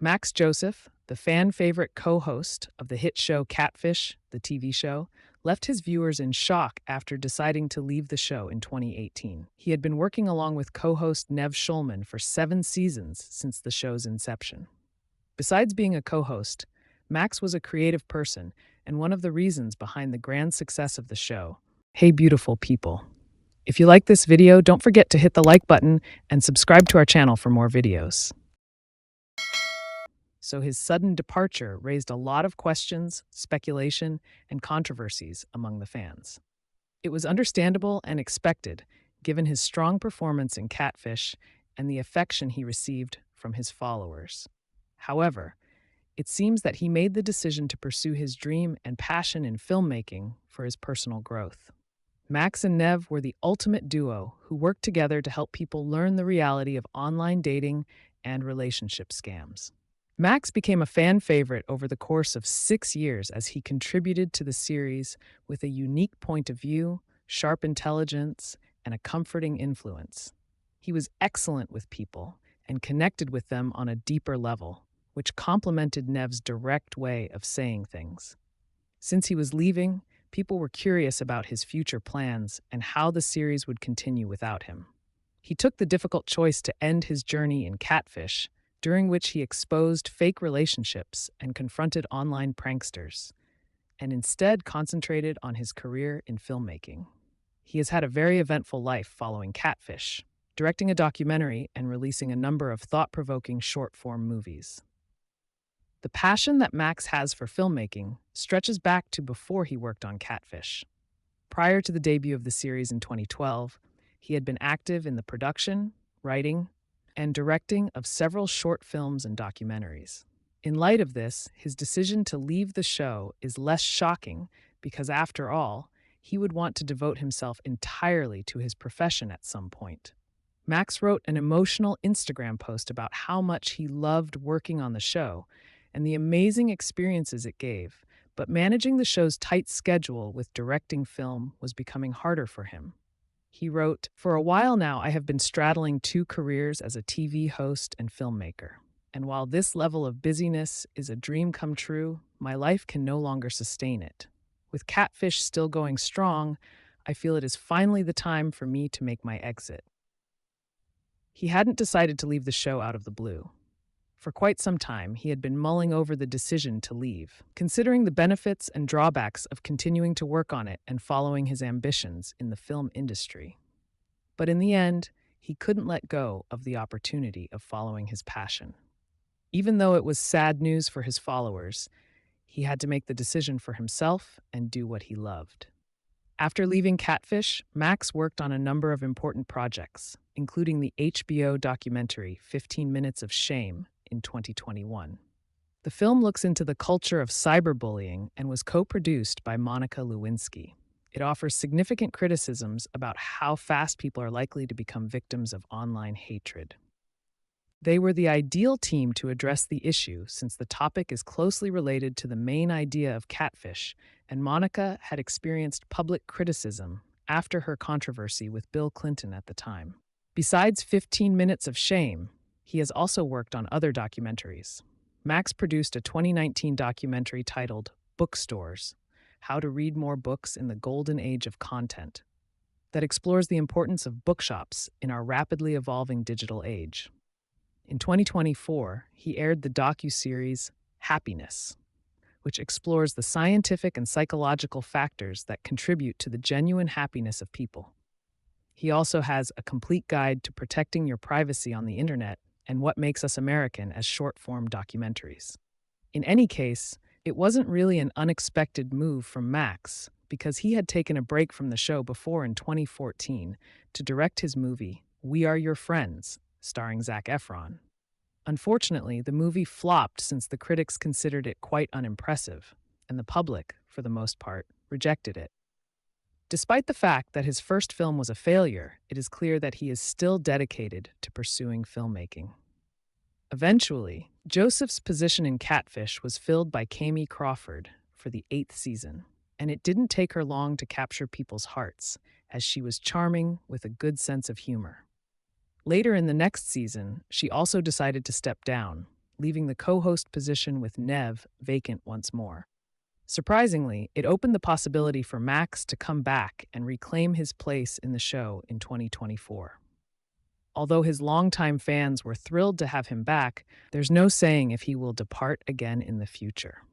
Max Joseph, the fan favorite co host of the hit show Catfish, the TV show, left his viewers in shock after deciding to leave the show in 2018. He had been working along with co host Nev Schulman for 7 seasons since the show's inception. Besides being a co host, Max was a creative person and one of the reasons behind the grand success of the show. Hey, beautiful people. If you like this video, don't forget to hit the like button and subscribe to our channel for more videos. So his sudden departure raised a lot of questions, speculation, and controversies among the fans. It was understandable and expected, given his strong performance in Catfish and the affection he received from his followers. However, it seems that he made the decision to pursue his dream and passion in filmmaking for his personal growth. Max and Nev were the ultimate duo who worked together to help people learn the reality of online dating and relationship scams. Max became a fan favorite over the course of 6 years as he contributed to the series with a unique point of view, sharp intelligence, and a comforting influence. He was excellent with people and connected with them on a deeper level, which complemented Nev's direct way of saying things. Since he was leaving, people were curious about his future plans and how the series would continue without him. He took the difficult choice to end his journey in Catfish, during which he exposed fake relationships and confronted online pranksters, and instead concentrated on his career in filmmaking. He has had a very eventful life following Catfish, directing a documentary and releasing a number of thought-provoking short-form movies. The passion that Max has for filmmaking stretches back to before he worked on Catfish. Prior to the debut of the series in 2012, he had been active in the production, writing, and directing of several short films and documentaries. In light of this, his decision to leave the show is less shocking because, after all, he would want to devote himself entirely to his profession at some point. Max wrote an emotional Instagram post about how much he loved working on the show and the amazing experiences it gave, but managing the show's tight schedule with directing film was becoming harder for him. He wrote, "For a while now, I have been straddling 2 careers as a TV host and filmmaker. And while this level of busyness is a dream come true, my life can no longer sustain it. With Catfish still going strong, I feel it is finally the time for me to make my exit." He hadn't decided to leave the show out of the blue. For quite some time, he had been mulling over the decision to leave, considering the benefits and drawbacks of continuing to work on it and following his ambitions in the film industry. But in the end, he couldn't let go of the opportunity of following his passion. Even though it was sad news for his followers, he had to make the decision for himself and do what he loved. After leaving Catfish, Max worked on a number of important projects, including the HBO documentary 15 Minutes of Shame in 2021. The film looks into the culture of cyberbullying and was co-produced by Monica Lewinsky. It offers significant criticisms about how fast people are likely to become victims of online hatred. They were the ideal team to address the issue since the topic is closely related to the main idea of Catfish, and Monica had experienced public criticism after her controversy with Bill Clinton at the time. Besides 15 Minutes of Shame, he has also worked on other documentaries. Max produced a 2019 documentary titled Bookstores: How to Read More Books in the Golden Age of Content, that explores the importance of bookshops in our rapidly evolving digital age. In 2024, he aired the docuseries Happiness, which explores the scientific and psychological factors that contribute to the genuine happiness of people. He also has a complete guide to protecting your privacy on the internet and What Makes Us American as short-form documentaries. In any case, it wasn't really an unexpected move from Max, because he had taken a break from the show before in 2014 to direct his movie We Are Your Friends, starring Zac Efron. Unfortunately, the movie flopped since the critics considered it quite unimpressive, and the public, for the most part, rejected it. Despite the fact that his first film was a failure, it is clear that he is still dedicated to pursuing filmmaking. Eventually, Joseph's position in Catfish was filled by Kami Crawford for the 8th season, and it didn't take her long to capture people's hearts, as she was charming with a good sense of humor. Later in the next season, she also decided to step down, leaving the co-host position with Nev vacant once more. Surprisingly, it opened the possibility for Max to come back and reclaim his place in the show in 2024. Although his longtime fans were thrilled to have him back, there's no saying if he will depart again in the future.